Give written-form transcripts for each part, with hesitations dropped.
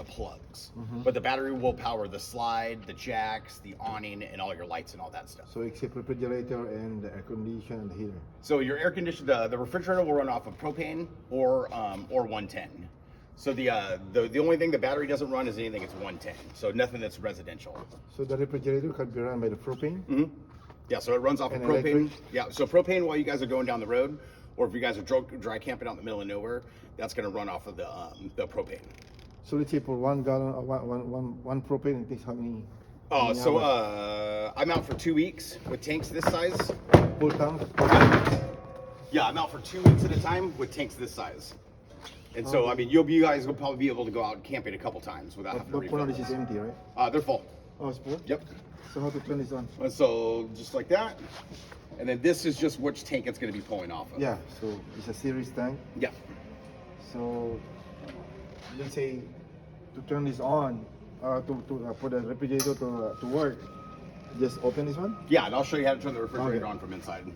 plugs. But the battery will power the slide, the jacks, the awning, and all your lights and all that stuff. So except refrigerator and the air conditioner and the heater. So your air conditioner, the refrigerator will run off of propane or 110. So the only thing the battery doesn't run is anything it's 110. So nothing that's residential. So the refrigerator can be run by the propane? Yeah, so it runs off of And propane. electric? Yeah, so propane while you guys are going down the road, or if you guys are dry camping out in the middle of nowhere, that's going to run off of the propane. So let's say for 1 gallon or one propane, it takes how many? Oh, many so hours? I'm out for 2 weeks with tanks this size. Full tank? Yeah, I'm out for 2 weeks at a time with tanks this size. And so, I mean, you guys will probably be able to go out camping a couple times without having to But for now refill. this is empty, right? They're full. Oh, it's full? Yep. So how to turn this on? And so just like that. And then this is just which tank it's going to be pulling off of. Yeah, so it's a series tank. Yeah. So let's say to turn this on, for the refrigerator to work, just open this one. Yeah, and I'll show you how to turn the refrigerator on from inside.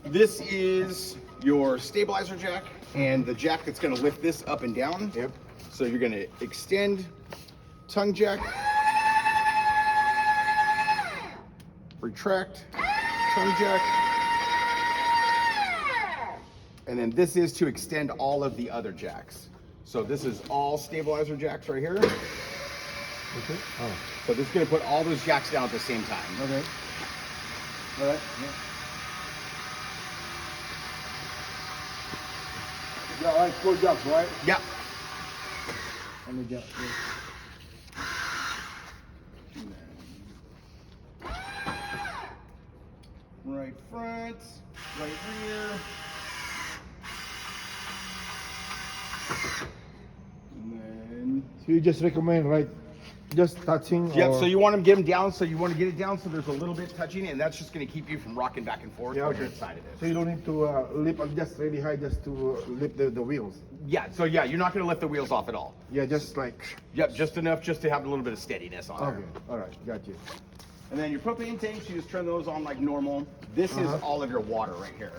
This is your stabilizer jack and the jack that's going to lift this up and down. Yep. So you're going to extend tongue jack, retract, tongue jack, and then this is to extend all of the other jacks. So this is all stabilizer jacks right here. Okay. Oh. So this is going to put all those jacks down at the same time. Okay. All right. Yeah, all right, 4 jacks, right? Yeah. On the jack. Right front, right rear. And then So you just recommend, right? Just touching? yep, or... so you want to get them down, so you want to get it down so there's a little bit touching, and that's just going to keep you from rocking back and forth Yeah, when okay. you're inside of it. So you don't need to lift up just really high just to lift the wheels. Yeah, so yeah, you're not going to lift the wheels off at all. Yeah, just like. Yep, just enough just to have a little bit of steadiness on Okay, there. all right, got you. And then your propane tanks, you just turn those on like normal. This is all of your water right here.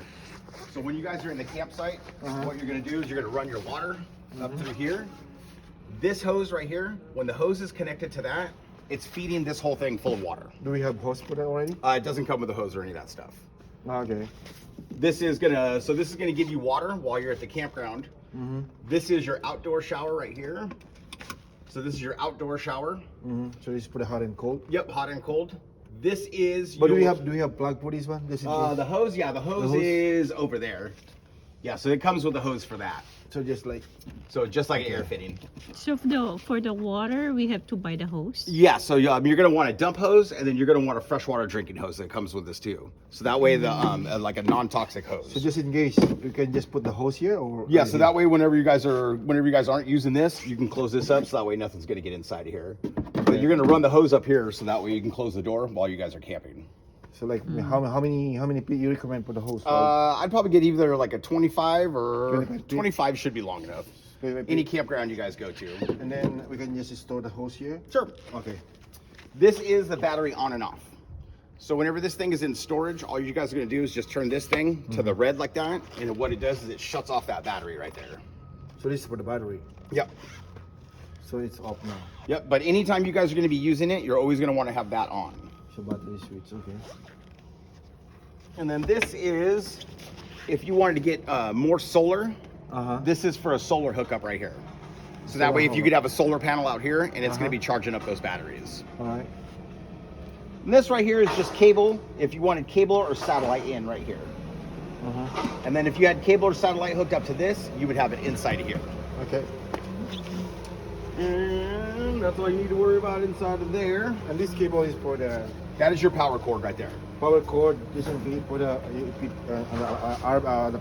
So when you guys are in the campsite, what you're going to do is you're going to run your water up through here. This hose right here, when the hose is connected to that, it's feeding this whole thing full of water. Do we have hose for that already? It doesn't come with a hose or any of that stuff. Okay. This is gonna give you water while you're at the campground. This is your outdoor shower right here. So this is your outdoor shower. So just put it hot and cold. Yep, hot and cold. This is. But do we have plug for this one? This is the hose? Yeah, the hose is over there. Yeah, so it comes with a hose for that. so just like. So just like an air fitting. So for the water, we have to buy the hose. Yeah, so you're gonna want a dump hose, and then you're gonna want a freshwater drinking hose that comes with this too. So that way, the like a non-toxic hose. So just in case, you can just put the hose here, or. Yeah, so that way, whenever you guys aren't using this, you can close this up, so that way nothing's gonna get inside of here. But you're gonna run the hose up here, so that way you can close the door while you guys are camping. So like how many feet you recommend for the hose? I'd probably get either like a 25 or 25 feet? 25 should be long enough. 25 Any feet. campground you guys go to. And then we can just store the hose here. Sure. Okay. This is the battery on and off. So whenever this thing is in storage, all you guys are gonna do is just turn this thing to the red like that, and what it does is it shuts off that battery right there. So this is for the battery. Yep. So it's off now. Yep, but anytime you guys are gonna be using it, you're always gonna wanna have that on. So battery switch. Okay. And then this is, if you wanted to get more solar, this is for a solar hookup right here. So that way, if you could have a solar panel out here, and it's going to be charging up those batteries. All right. And this right here is just cable, if you wanted cable or satellite in right here. And then if you had cable or satellite hooked up to this, you would have it inside of here. Okay. And that's all you need to worry about inside of there. And this cable is for the That is your power cord right there. power cord. This is for the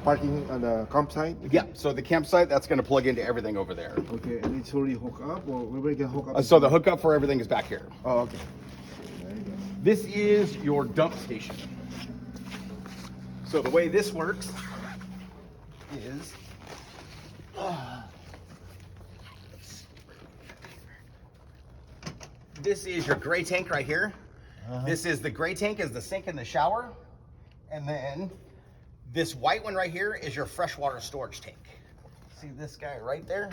parking the campsite. Yeah, so the campsite, that's going to plug into everything over there. Okay, and it's already hooked up, or we can hook up. So the hookup for everything is back here. Oh, okay. There you go. This is your dump station. So the way this works is this is your gray tank right here. This is the gray tank is the sink and the shower. And then this white one right here is your freshwater storage tank. See this guy right there?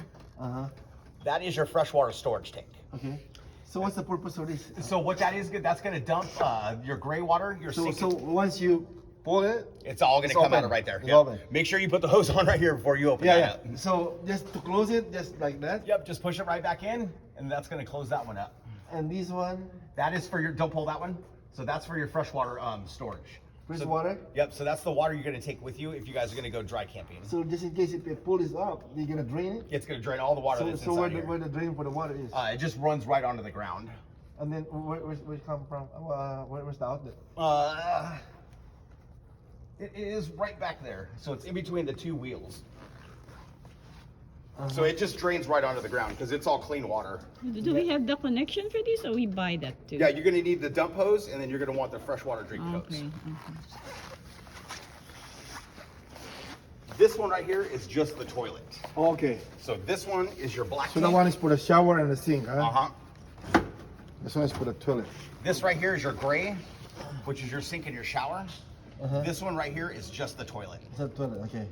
that is your freshwater storage tank. Okay. So what's the purpose of this? So what that is, that's going to dump your gray water, your sink. So once you pull it, It's all going to it's come out open. of right there. It's Yeah. open. Make sure you put the hose on right here before you open yeah, that yeah. up. So just to close it, just like that. Yep, just push it right back in, and that's going to close that one up. And this one, That is for your, don't pull that one. So that's for your freshwater storage. fresh So- water. Yep, so that's the water you're going to take with you if you guys are going to go dry camping. So just in case if they pull this up, you're gonna drain it. It's going to drain all the water that's So inside here. where the drain for the water is, It just runs right onto the ground. and then where it come from? Where's the outlet? It is right back there. So it's in between the two wheels. Uh-huh. So it just drains right onto the ground because it's all clean water. Do we have the connection for this, or we buy that too? Yeah, you're going to need the dump hose, and then you're going to want the freshwater drinking Okay. hose. This one right here is just the toilet. Okay. So this one is your black So that tank. one is for the shower and the sink, huh? Uh-huh. This one is for the toilet. This right here is your gray, which is your sink and your shower. Uh-huh. This one right here is just the toilet. It's a toilet, okay.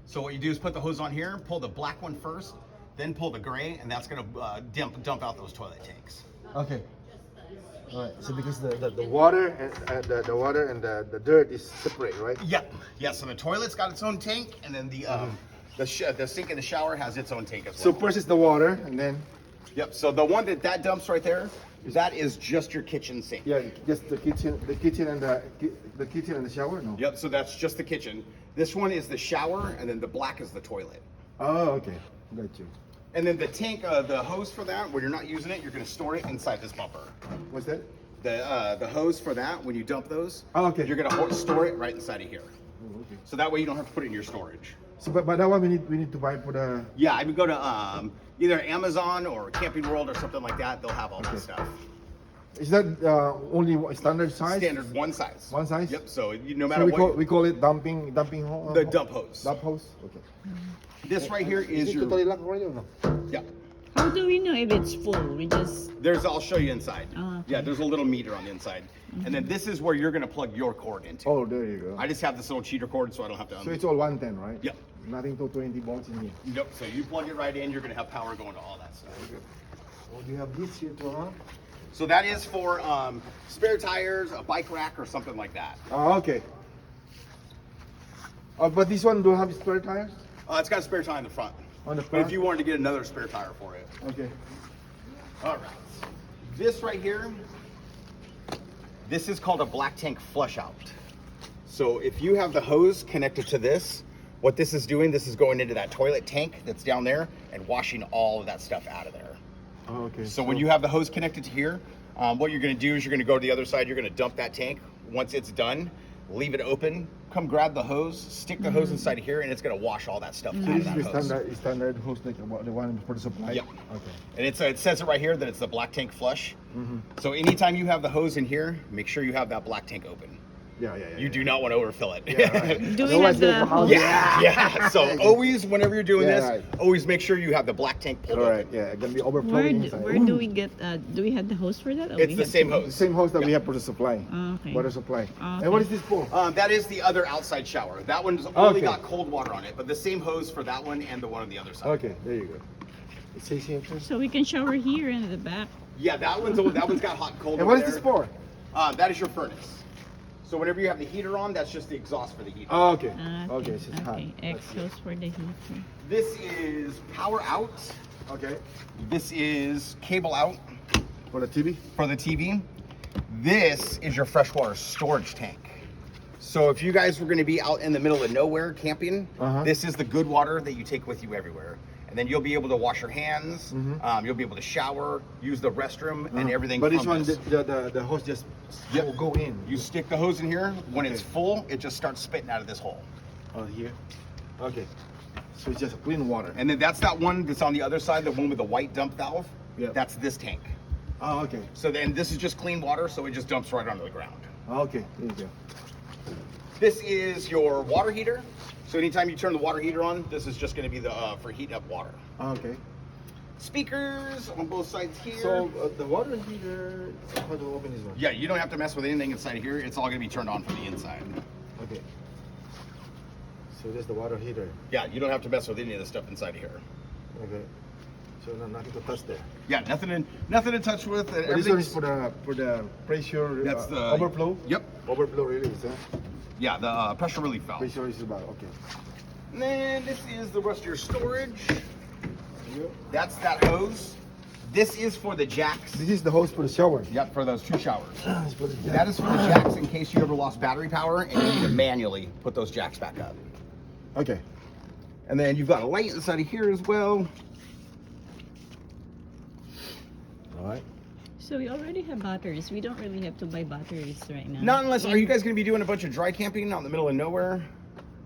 So what you do is put the hose on here, pull the black one first, then pull the gray, and that's going to dump out those toilet tanks. Okay. All right. So because the water and the water and the dirt is separate, right? Yep. Yeah. So the toilet's got its own tank, and then the sink and the shower has its own tank as well. So first is the water, and then Yep. So the one that dumps right there, that is just your kitchen sink. yeah, just the kitchen and the kitchen and the shower. No. Yep. So that's just the kitchen. This one is the shower, and then the black is the toilet. Oh, okay. Got you. And then the tank, the hose for that, when you're not using it, you're going to store it inside this bumper. What's that? The hose for that, when you dump those, Oh, okay. you're going to store it right inside of here. Oh, okay. So that way you don't have to put it in your storage. So but that one we need to buy for the. Yeah, I would go to either Amazon or Camping World or something like that. They'll have all that stuff. Is that only standard size? Standard one size. One size? Yep. So no So matter we what, call it dumping hose. the dump hose. Dump hose. Okay. This right here is it your. totally locked already or no? Yeah. How do we know if it's full? We just I'll show you inside. Oh, okay. Yeah, there's a little meter on the inside, and then this is where you're gonna plug your cord into. Oh, there you go. I just have this little cheater cord, so I don't have to. So it's all 110, right? Yep. Nothing to 20 volts in here. Nope. So you plug it right in, you're gonna have power going to all that stuff. Oh, do you have this here too, huh? So that is for spare tires, a bike rack, or something like that. Oh, okay. But this one don't have spare tires It's got a spare tire in the front. on the But front. if you wanted to get another spare tire for it. Okay. All right. This right here, this is called a black tank flush out. So if you have the hose connected to this, what this is doing, this is going into that toilet tank that's down there and washing all of that stuff out of there. Oh, okay. So when you have the hose connected to here, what you're going to do is you're going to go to the other side. You're going to dump that tank. Once it's done, leave it open. Come grab the hose, stick the hose inside of here, and it's going to wash all that stuff So out this of is that the hose. standard hose like the one for the supply. Yep. Okay. And it says it right here that it's the black tank flush. So anytime you have the hose in here, make sure you have that black tank open. Yeah. You do not want to overfill it. Yeah, right. do we Otherwise have they the go hose? out. Yeah. So always, whenever you're doing Yeah, this, right. always make sure you have the black tank pulled All right. open. Yeah. It can be Where, overflowing inside. where do we get? Do we have the hose for that? Or It's we the have same to- The hose. same hose that we Yeah. have for the supply. Okay. Water supply. Okay. And what is this for? That is the other outside shower. That one's only Okay. got cold water on it, but the same hose for that one and the one on the other side. Okay. There you go. It says here. So we can shower here in the back. Yeah, that one's got hot and cold. And over what is this there. for? That is your furnace. So whenever you have the heater on, that's just the exhaust for the heater. Oh, okay. Okay. It's just hot. Okay. Exhaust for the heater. This is power out. Okay. This is cable out For the TV. for the TV. This is your freshwater storage tank. So if you guys were going to be out in the middle of nowhere camping, this is the good water that you take with you everywhere. And then you'll be able to wash your hands. You'll be able to shower, use the restroom, and everything. But this from one, this. the hose just Yep. go in. You stick the hose in here. When it's Okay. full, it just starts spitting out of this hole. Oh, here. Okay. So it's just clean water. And then that's that one that's on the other side, the one with the white dump valve. Yep. That's this tank. Oh, okay. So then this is just clean water, so it just dumps right onto the ground. Oh, okay. There you go. This is your water heater. So anytime you turn the water heater on, this is just going to be the for heating up water. Oh, okay. Speakers on both sides here. So the water heater, how to open this one? yeah, you don't have to mess with anything inside of here. It's all going to be turned on from the inside. Okay. So there's the water heater. Yeah, you don't have to mess with any of the stuff inside of here. Okay. So nothing to touch there. Yeah, nothing to touch with. But this one is for the pressure That's the overflow. Yep. Overflow release. Huh? Yeah, the pressure relief valve. Pressure is about okay. And then this is the rest of your storage. Yeah. That's that hose. This is for the jacks. This is the hose for the shower. Yep, for those 2 showers. It's for the That is for the jacks in case you ever lost battery power and you need to manually put those jacks back up. Okay. And then you've got a light inside of here as well. All right. So we already have batteries. We don't really have to buy batteries right now. Not unless, are you guys going to be doing a bunch of dry camping out in the middle of nowhere?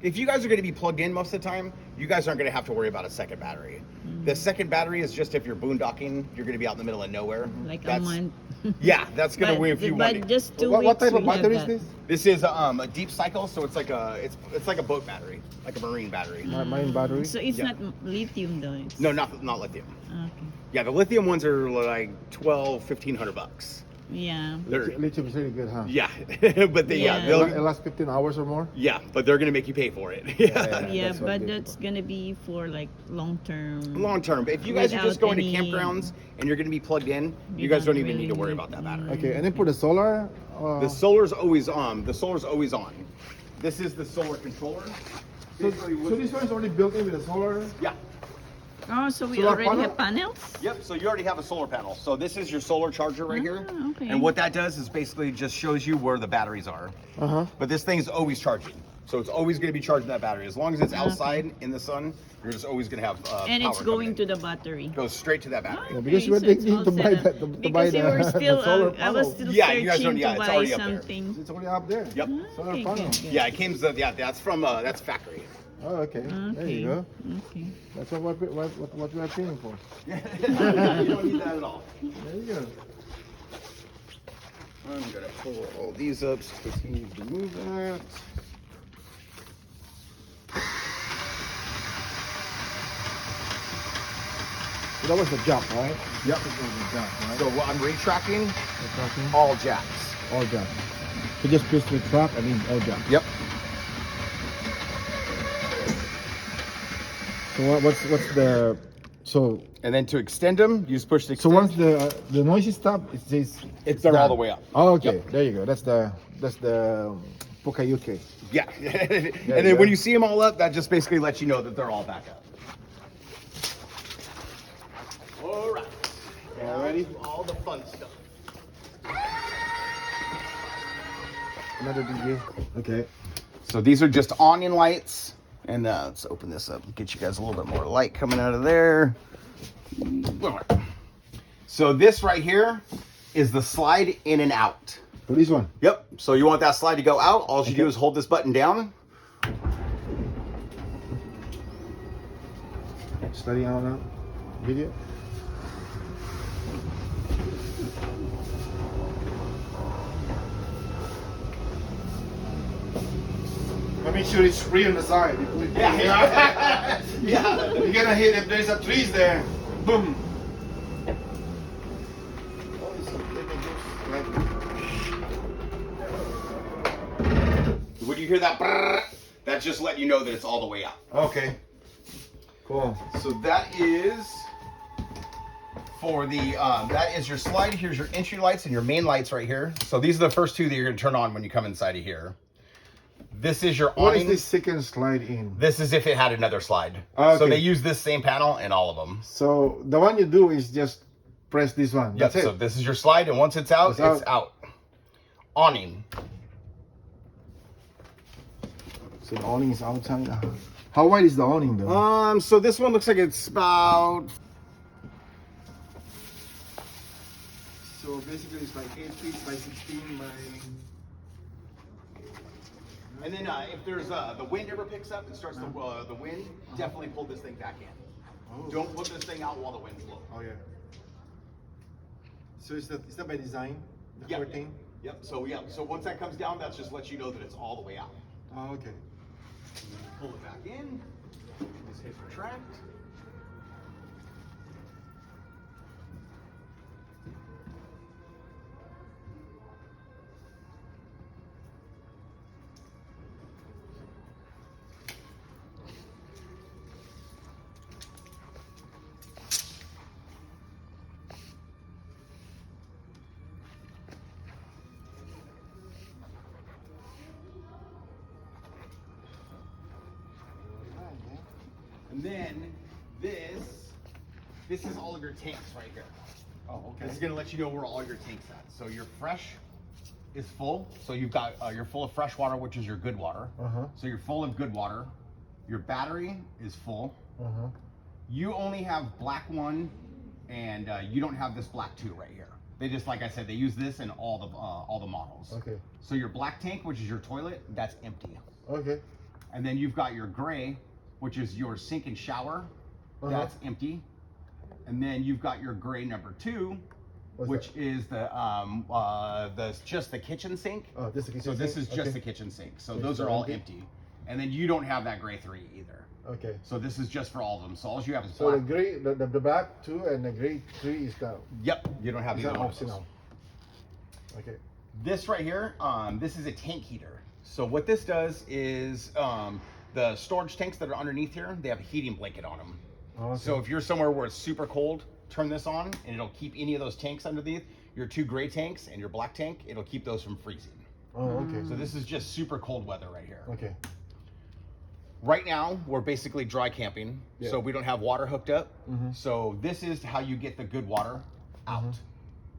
If you guys are going to be plugged in most of the time, you guys aren't going to have to worry about a second battery. The second battery is just if you're boondocking, you're going to be out in the middle of nowhere. Like a That's- month. Yeah, that's going to win if you want But it. just 2 What weeks type of we have battery is that. this? This is a deep cycle, so it's like a boat battery, like a marine battery. Marine battery. So it's Yeah. not lithium though. It's... No, not lithium. Okay. Yeah, the lithium ones are like $1,200-$1,500. Yeah. They're, Lithium is really good, huh? yeah, but they, Yeah. It lasts 15 hours or more. yeah, but they're gonna make you pay for it. Yeah. Yeah, that's what but they- that's gonna be for like long term. Long term, if you guys are just Without going any- to campgrounds and you're gonna be plugged in, you You guys don't don't even need to really worry need- about that battery. Okay, and then for the solar. The solar's always on. The solar's always on. This is the solar controller. so, Basically, so this one is already built in with the solar. yeah. Oh, so we Solar already panel? have panels? Yep, so you already have a solar panel. So this is your solar charger right here. Ah, okay. And what that does is basically just shows you where the batteries are. Uh huh. But this thing's always charging. So it's always going to be charging that battery. As long as it's outside in the sun, you're just always going to have And power it's going coming to the battery. in. Goes straight to that battery. Yeah, because Okay, you were so it's thinking to all buy set up. that- to buy Because you the- were the still, solar I was panel. still Yeah, you guys searching don't- yeah, to it's buy already up there. something. It's already up there. Yep. Solar Okay, panel. good, good. Yeah, it came. Yeah, that's from that's factory. Oh, okay. There you go. Okay. That's what we are paying for. you don't need that at all. There you go. I'm gonna pull all these up because he needs to move that. So that was the jump, right? Yep. That was the jump, right? So what I'm retracting The tracking. all jacks. All jump. So just push the track, I mean all jump. Yep. So what's the And then to extend them, you just push the. so extend. once the noise is stopped, it says They're all done. the way up. Oh, okay. Yep. There you go. That's the Pokayuke. Yeah. and you then go. when you see them all up, that just basically lets you know that they're all back up. All right. All righty. All the fun stuff. Another DJ. Okay. So these are just awning lights. And let's open this up and get you guys a little bit more light coming out of there. So this right here is the slide in and out. So this one. Yep. So you want that slide to go out. All you do Okay. is hold this button down. Studying out now. Video. Make sure it's free on the side. Yeah. Yeah. You're gonna hit if there's a trees there. Boom. When you hear that, brrr, that's just letting you know that it's all the way out. Okay. Cool. So that is for the that is your slide. Here's your entry lights and your main lights right here. So these are the first two that you're gonna turn on when you come inside of here. This is your What is awning. this second slide in? This is if it had another slide. Okay. So they use this same panel in all of them. So the one you do is just press this one. Yep. That's So it. this is your slide, and once it's out, It's it's out. Awning. So the awning is outside. How wide is the awning though? So this one looks like it's about. So basically it's like 8 feet by 16 by... And then if there's the wind ever picks up and starts the wind, definitely pull this thing back in. Oh. Don't put this thing out while the wind's blowing. Oh yeah. So is that by design? The Yep. 14? Yep. So yeah. So once that comes down, that just lets you know that it's all the way out. Oh, okay. Pull it back in. Just hit retract. then this is all of your tanks right here. Oh, okay. This is gonna let you know where all your tanks at. So your fresh is full. So you've got you're full of fresh water, which is your good water. So you're full of good water. Your battery is full. You only have black one, and you don't have this black two right here. They just, like I said, they use this in all the models. Okay. So your black tank, which is your toilet, that's empty. Okay. And then you've got your gray, which is your sink and shower, that's empty. And then you've got your gray number 2, which is just the kitchen sink. Oh, this is the kitchen So this sink? is just Okay. the kitchen sink. So Okay, those so are all empty. empty. And then you don't have that gray 3 either. Okay. So this is just for all of them. So all you have is So the black. gray, the black 2 and the gray 3 is the Yep, you don't have is either that one of those. optional. Okay. This right here, this is a tank heater. So what this does is the storage tanks that are underneath here, they have a heating blanket on them. Oh, okay. So if you're somewhere where it's super cold, turn this on and it'll keep any of those tanks underneath, your 2 gray tanks and your black tank, it'll keep those from freezing. Oh, okay. So this is just super cold weather right here. Okay. Right now, we're basically dry camping, Yeah. so we don't have water hooked up. So this is how you get the good water out.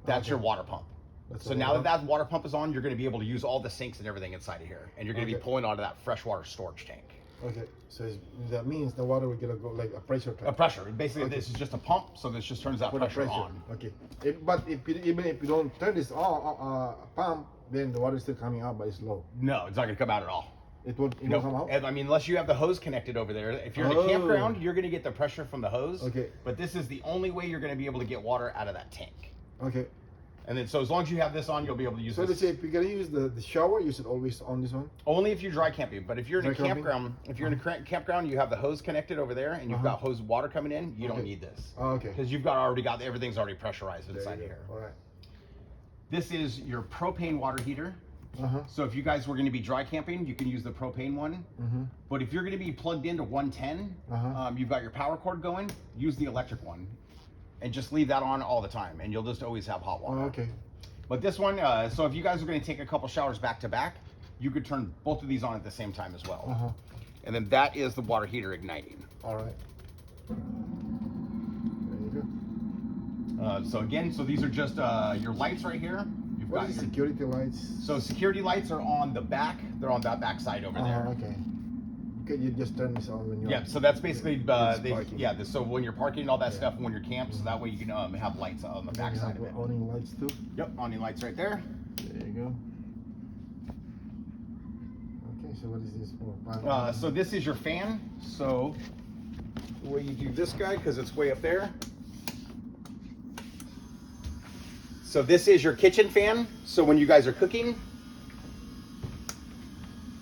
That's Okay. your water pump. That's So the now water. that water pump is on, you're going to be able to use all the sinks and everything inside of here, and you're going to be Okay. pulling out of that freshwater storage tank. Okay. So that means the water will go like a pressure A tank. pressure. Basically, Okay. this is just a pump, so this just turns that For the pressure on. Okay. But even if you don't turn this on, pump, then the water is still coming out, but it's low. No, it's not going to come out at all. It won't No, come out. I mean, unless you have the hose connected over there. If you're in a Oh. campground, you're going to get the pressure from the hose. Okay. But this is the only way you're going to be able to get water out of that tank. Okay. And then, so as long as you have this on, you'll be able to use So let's this. say if you're gonna use the shower, you should always on this one. Only if you're dry camping. But if you're in a Dry camping? campground, if you're in a campground, you have the hose connected over there, and you've got hose water coming in. You don't Okay. need this. Oh, okay. Because you've got everything's already pressurized There inside you go. here. All right. This is your propane water heater. Uh-huh. So if you guys were going to be dry camping, you can use the propane one. Mhm. But if you're going to be plugged into 110, you've got your power cord going, use the electric one. And just leave that on all the time, and you'll just always have hot water. Oh, okay. But this one, so if you guys are going to take a couple showers back to back, you could turn both of these on at the same time as well. Uh-huh. And then that is the water heater igniting. All right. There you go. So again, so these are just your lights right here. You've What got is your, security lights? so security lights are on the back. They're on that back side over there. Okay. Okay, you just turn this on when you're. Yeah, so that's basically It's parking. so when you're parking and all that stuff, and when you're camped, so that way you can have lights on the Then back you side have of it. awning lights too. Yep, awning lights right there. There you go. Okay, so what is this for? So this is your fan. So the way you do this guy, because it's way up there. So this is your kitchen fan. So when you guys are cooking,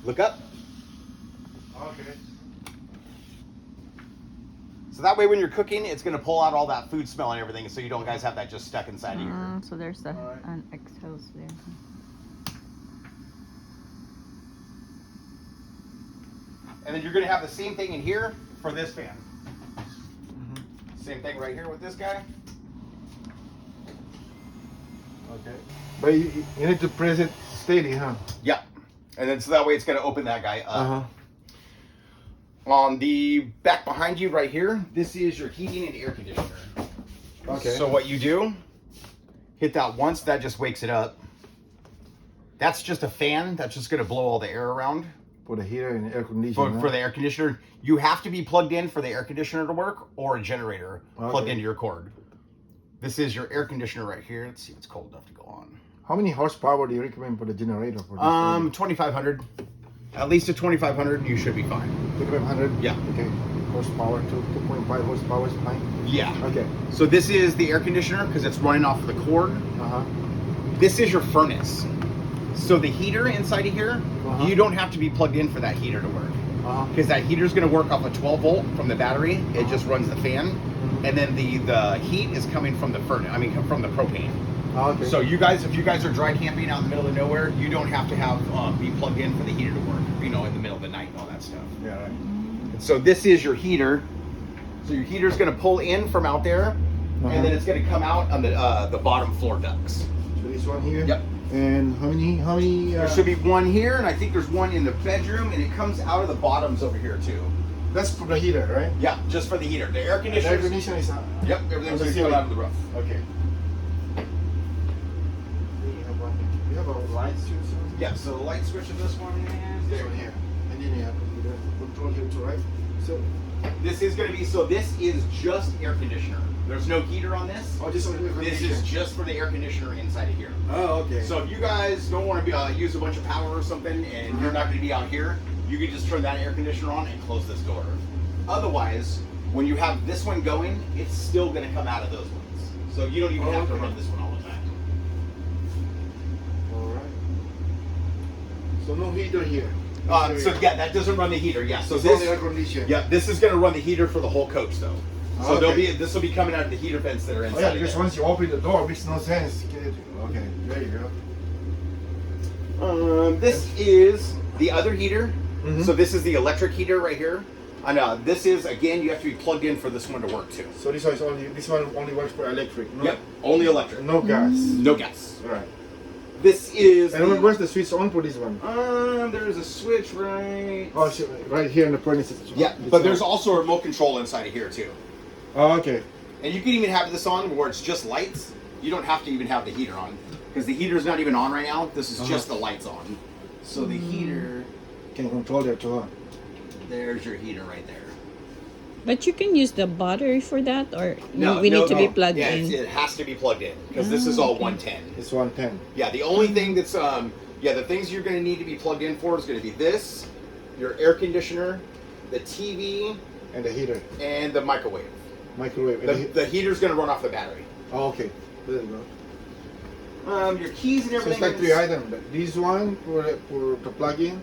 look up. Okay. So that way when you're cooking, it's going to pull out all that food smell and everything, so you don't guys have that just stuck inside of here. So there's Alright. an exhaust there. And then you're going to have the same thing in here for this fan. Same thing right here with this guy. Okay. But you need to press it steady, huh? Yeah. And then so that way it's going to open that guy up. Uh-huh. On the back behind you right here, this is your heating and air conditioner. Okay. So what you do, hit that once, that just wakes it up. That's just a fan. That's just going to blow all the air around. For the heater and air conditioner. For the air conditioner, you have to be plugged in for the air conditioner to work, or a generator plugged Okay. into your cord. This is your air conditioner right here. Let's see if it's cold enough to go on. How many horsepower do you recommend for the generator? For this 2,500. At least a 2,500, you should be fine. 2,500? Yeah. Okay. Horsepower, 2.5 horsepower is fine. Yeah. Okay. So this is the air conditioner because it's running off of the cord. Uh-huh. This is your furnace. So the heater inside of here, you don't have to be plugged in for that heater to work. Uh-huh. Because that heater is going to work off a 12 volt from the battery. It just runs the fan. And then the heat is coming from the furnace, from the propane. Okay. So you guys, if you guys are dry camping out in the middle of nowhere, you don't have to have be plugged in for the heater to work, in the middle of the night and all that stuff. Yeah, right. And so this is your heater. So your heater's going to pull in from out there, and then it's going to come out on the bottom floor ducts. So this one here? Yep. And how many There should be one here, and I think there's one in the bedroom, and it comes out of the bottoms over here too. That's for the heater, right? Yeah, just for the heater. The air And the conditioner. air conditioner is Yep, everything's on the going to come ceiling. out of the roof. Okay. You have a light switch. Yeah, so the light switch of this one is This one here, and then you have the control here too, right? So, This is going to be, so this is just air conditioner. There's no heater on this. oh, this one. This is just for the air conditioner inside of here. Oh, okay. So if you guys don't want to use a bunch of power or something and you're not going to be out here, you can just turn that air conditioner on and close this door. Otherwise, when you have this one going, it's still going to come out of those ones. So you don't even have to run this one all the time. All right. So no heater here. So yeah, that doesn't run the heater. Yeah, so It's this only air conditioner. yeah, this is going to run the heater for the whole coach though. So Okay. this will be coming out of the heater vents that are Oh inside. yeah, of because there. once you open the door, it makes no sense. Okay, there you go. This is the other heater. Mhm. So this is the electric heater right here. And this is, again, you have to be plugged in for this one to work too. So this one only works for electric. No, Yep, only electric. No gas. No gas. All right. This is. And where's the switch on for this one? There's a switch right. Oh, so right here in the furnace. Yeah, but there's also a remote control inside of here too. Oh, okay. And you can even have this on where it's just lights. You don't have to even have the heater on because the heater's not even on right now. This is just the lights on. So the heater. Can control that too. Huh? There's your heater right there. But you can use the battery for that, or No, we no, need to be no. plugged Yeah, in. it has to be plugged in because this is all 110. It's 110. Yeah, the only thing that's the things you're going to need to be plugged in for is going to be this, your air conditioner, the TV, And the heater, and the microwave. microwave. And The heater's going to run off the battery. oh, okay. There you go. Your keys and So everything. it's like 3 items. This one for the plug-in,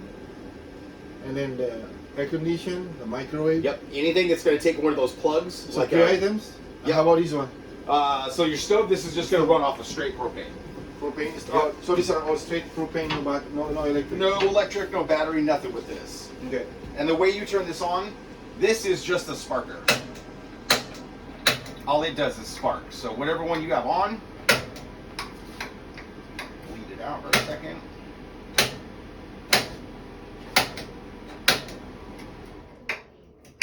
and then the air condition, the microwave. Yep. Anything that's going to take one of those plugs. So 3 items. Yeah. How about this one? So your stove, this is just going to run off of straight propane. Propane. Yep. So these are all straight propane, no electric. No electric, no battery, nothing with this. Okay. And the way you turn this on, this is just a sparker. All it does is spark. So whatever one you have on, lead it out for a second.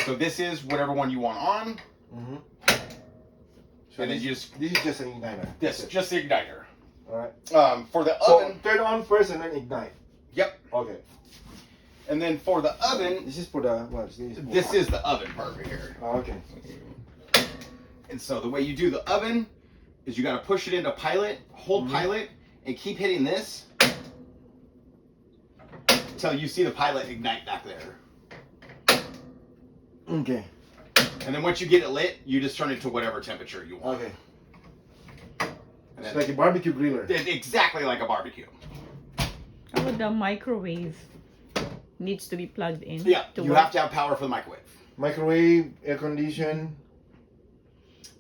So this is whatever one you want on, Mm-hmm. So and then this, you just this is just an igniter. this just the igniter. All right. For the So oven, turn on first and then ignite. yep. Okay. And then for the oven, This is for the what? this is the oven part right here. Oh, okay. And so the way you do the oven is you got to push it into pilot, hold pilot, and keep hitting this until you see the pilot ignite back there. Okay. And then once you get it lit, you just turn it to whatever temperature you want. Okay. And It's then, like a barbecue griller. exactly like a barbecue. How about the microwave? Needs to be plugged in. Yeah, to you work. have to have power for the microwave. Microwave, air condition.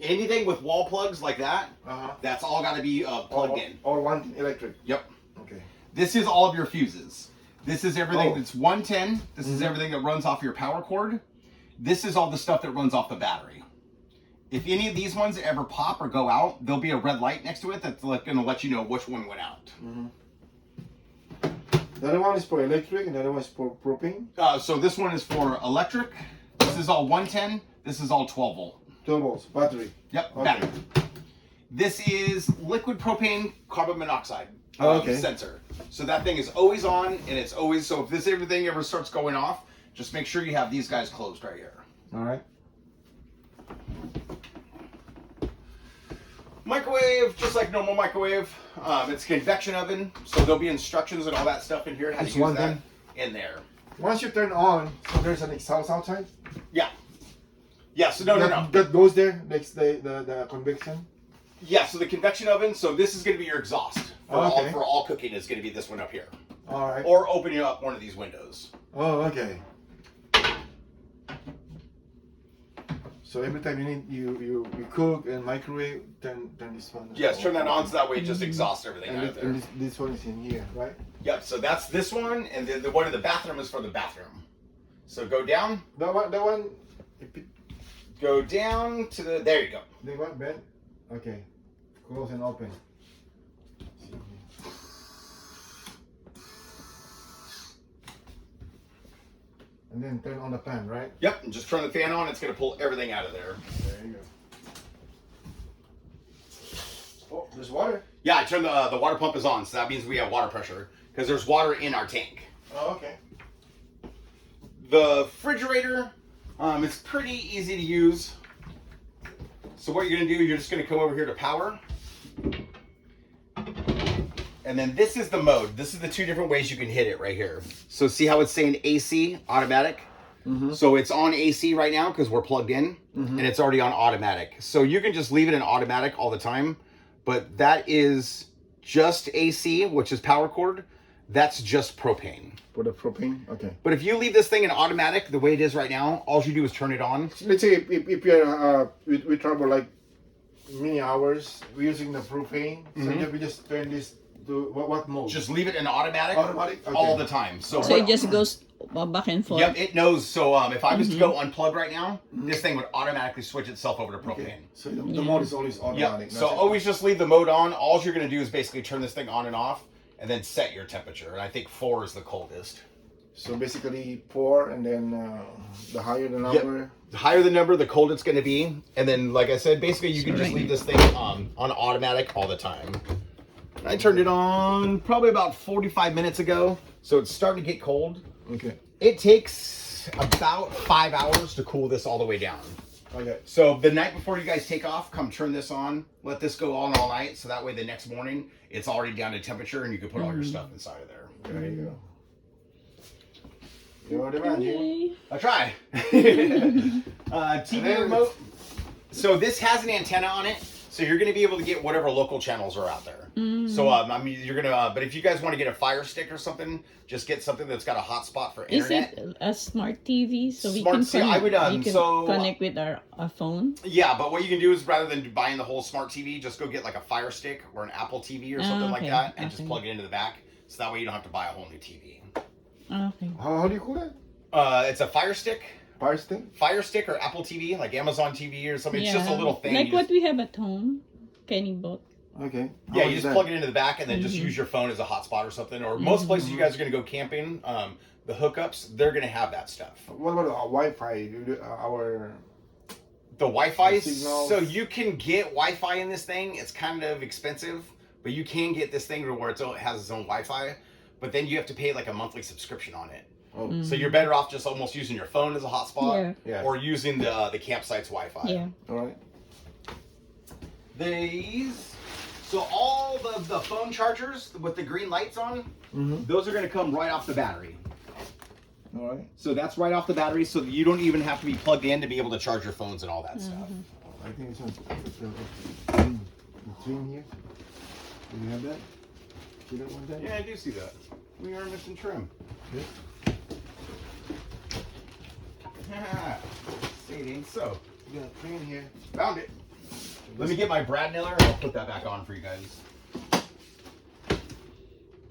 Anything with wall plugs like that, Uh-huh. that's all got to be plugged in. Or one electric. Yep. Okay. This is all of your fuses. This is everything Oh. that's 110. This is everything that runs off your power cord. This is all the stuff that runs off the battery. If any of these ones ever pop or go out, there'll be a red light next to it that's going to let you know which one went out. The other one is for electric, and the other one is for propane. So this one is for electric. This is all 110. This is all 12 volt. 12 volts, battery. Yep, Okay. battery. This is liquid propane carbon monoxide Okay. sensor. So that thing is always on, and it's always, so if everything ever starts going off, just make sure you have these guys closed right here. All right. Microwave, just like normal microwave. It's a convection oven, so there'll be instructions and all that stuff in here, how It's to use one that thing? in there. Once you turn on, so there's an exhaust outside. Yeah. Yeah, so no. That goes there next the convection. Yeah, so the convection oven, so this is going to be your exhaust for, Okay. for all cooking is going to be this one up here. All right. Or opening up one of these windows. Oh, okay. So every time you cook and microwave, turn this one. Yes, turn that on so that way it just exhausts everything And, out of there. this one is in here, right? Yep, so that's this one, and the one in the bathroom is for the bathroom. So go down, That one. go down to the, there you go. The one bed. Okay. Close and open. And And then turn on the fan, right? Yep, and just turn the fan on, it's gonna pull everything out of there. There you go. Oh, there's water. Yeah, I turned the water pump is on, so that means we have water pressure because there's water in our tank. Oh, okay. The refrigerator, it's pretty easy to use. So what you're gonna do, you're just gonna come over here to power. And then this is the mode. This is the two different ways you can hit it right here. So see how it's saying AC, automatic? So it's on AC right now because we're plugged in and it's already on automatic. So you can just leave it in automatic all the time, but that is just AC, which is power cord. That's just propane. For the propane? Okay. But if you leave this thing in automatic the way it is right now, all you do is turn it on. Let's say if you're we travel like many hours, we're using the propane. So we just turn this to what mode? Just leave it in automatic, Automatic? Okay. all the time. So it just goes back and forth. Yep, it knows. So if I was to go unplug right now, this thing would automatically switch itself over to propane. Okay. So the mode is always automatic. Yep. So always just leave the mode on. All you're going to do is basically turn this thing on and off and then set your temperature. And I think 4 is the coldest. So basically 4, and then the higher the number. Yep. The higher the number, the colder it's going to be. And then, like I said, basically you can just leave this thing on automatic all the time. I turned it on probably about 45 minutes ago. So it's starting to get cold. Okay. It takes about 5 hours to cool this all the way down. Okay. So the night before you guys take off, come turn this on. Let this go on all night. So that way the next morning, it's already down to temperature and you can put all your stuff inside of there. There you go. You're the man, Jimmy. I try. TV remote. So this has an antenna on it. So you're going to be able to get whatever local channels are out there. So I mean, you're gonna. But if you guys want to get a Fire Stick or something, just get something that's got a hotspot for internet. Is it a smart TV so we Smart can TV, connect, I would, we can so- connect with our phone? Yeah, but what you can do is rather than buying the whole smart TV, just go get like a Fire Stick or an Apple TV or something like okay, that, and just okay. plug it into the back. So that way you don't have to buy a whole new TV. Okay. How do you call that? It's a Fire Stick. Fire stick? Fire Stick or Apple TV, like Amazon TV or something. It's just a little thing. Like you what just, we have at home. Kenny bought. Okay. yeah, How you is just that? plug it into the back and then just use your phone as a hotspot or something. Or most places you guys are going to go camping, the hookups, they're going to have that stuff. What about Wi-Fi? Our The Wi-Fi, The signals. so you can get Wi-Fi in this thing. It's kind of expensive, but you can get this thing where it has its own Wi-Fi. But then you have to pay like a monthly subscription on it. Oh. So you're better off just almost using your phone as a hotspot, Yeah. or using the campsite's Wi-Fi. Yeah. All right. These, so all the phone chargers with the green lights on, those are going to come right off the battery. All right. So that's right off the battery, so that you don't even have to be plugged in to be able to charge your phones and all that stuff. I think it's trim here. Do you have that? See that one there? Yeah, I do see that. We are missing trim. Yeah. See, it ain't so. You got a trim here. Found it. Let me get my Brad nailer and I'll put that back on for you guys.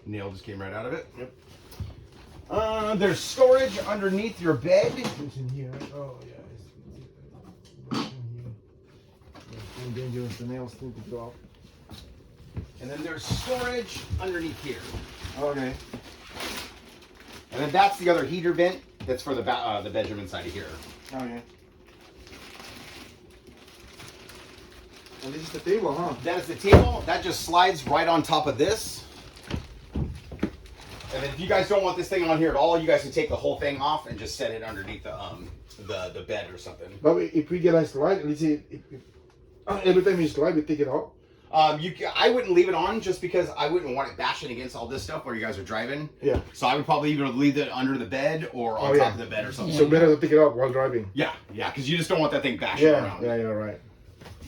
Nail just came right out of it. Yep. There's storage underneath your bed. It's in here. Oh yeah. It's in here. It's dangerous. The nails need to go out. And then there's storage underneath here. Okay. And then that's the other heater vent that's for the bedroom inside of here. Okay. And this is the table, huh? That is the table. That just slides right on top of this. And then if you guys don't want this thing on here at all, you guys can take the whole thing off and just set it underneath the bed or something. But if we get a slide, let's say every time you slide, we take it out. I wouldn't leave it on just because I wouldn't want it bashing against all this stuff where you guys are driving. Yeah. So I would probably either leave it under the bed or on top of the bed or something. So better to take it out while driving. Yeah, because you just don't want that thing bashing around. Yeah, right.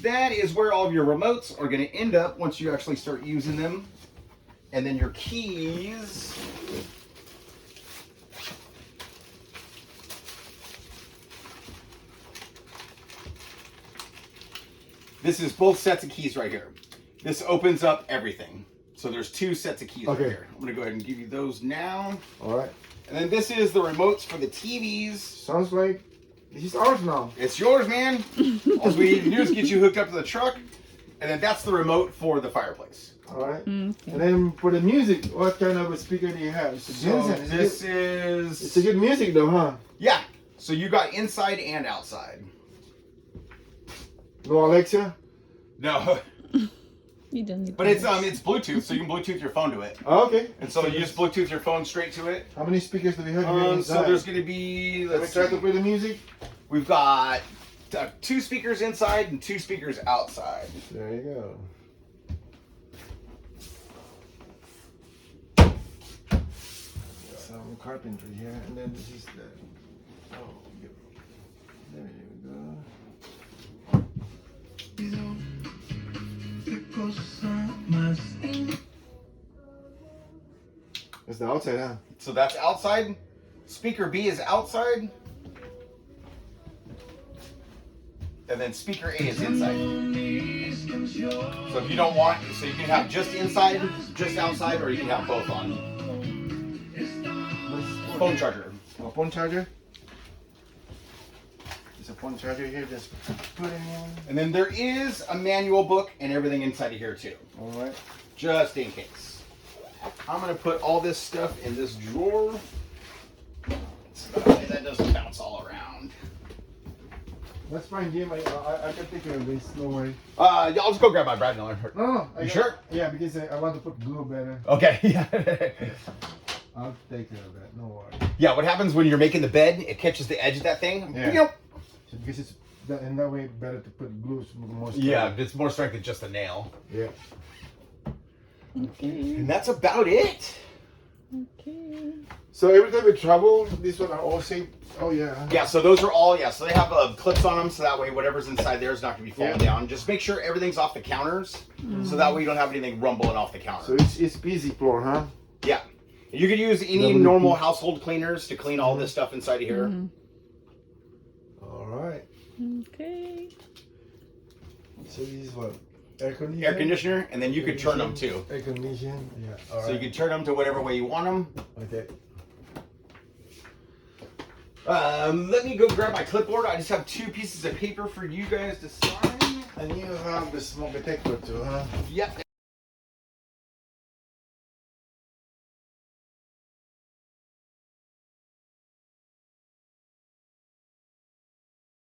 That is where all of your remotes are going to end up once you actually start using them. And then your keys. This is both sets of keys right here. This opens up everything. So there's 2 sets of keys right here. I'm going to go ahead and give you those now. All right. And then this is the remotes for the TVs. Sounds like this is ours now. It's yours, man. All we need to do is get you hooked up to the truck. And then that's the remote for the fireplace. All right. Okay. And then for the music, what kind of a speaker do you have? It's a So Jensen. this is... It's a good music though, huh? Yeah. So you got inside and outside. No Alexa? No. You don't need But it's Bluetooth, so you can Bluetooth your phone to it. Oh, okay. And so you just Bluetooth your phone straight to it. How many speakers do we have here inside? So there's going to be... Let me Let's try see. to play the music. We've got 2 speakers inside and 2 speakers outside. There you go. Some carpentry here, and then this is the. Oh, there you go. That's the outside, huh? So that's outside. Speaker B is outside. And then speaker A is inside. So if you don't want, so you can have just inside, just outside, or you can have both on. Phone charger. Oh, phone charger. There's a phone charger here. Just put it in. And then there is a manual book and everything inside of here too. All right. Just in case. I'm gonna put all this stuff in this drawer. So that way that doesn't bounce all around. That's fine, Jim. I can take care of this. No worry. I'll just go grab my Brad Miller. No. You sure? Yeah, because I want to put glue better. Okay. Yeah. I'll take care of that. No worry. Yeah. What happens when you're making the bed? It catches the edge of that thing. Yeah. Yep. So because it's in that way better to put glue more. Yeah. It's more strength than just a nail. Yeah. Okay. And that's about it. Okay. So every time we travel, these one are all safe. Oh yeah. Yeah. So those are all. Yeah. So they have clips on them, so that way whatever's inside there is not going to be falling down. Just make sure everything's off the counters, so that way you don't have anything rumbling off the counter. So it's easy floor, huh? Yeah. You could use any normal household cleaners to clean all this stuff inside of here. All right. Okay. So this is what? Air conditioner. Air conditioner, and then you could turn them too. Air condition. Yeah. All So you can turn them to whatever way you want them. Okay. Let me go grab my clipboard. I just have 2 pieces of paper for you guys to sign. And you have the smoke detector too, huh? Yep.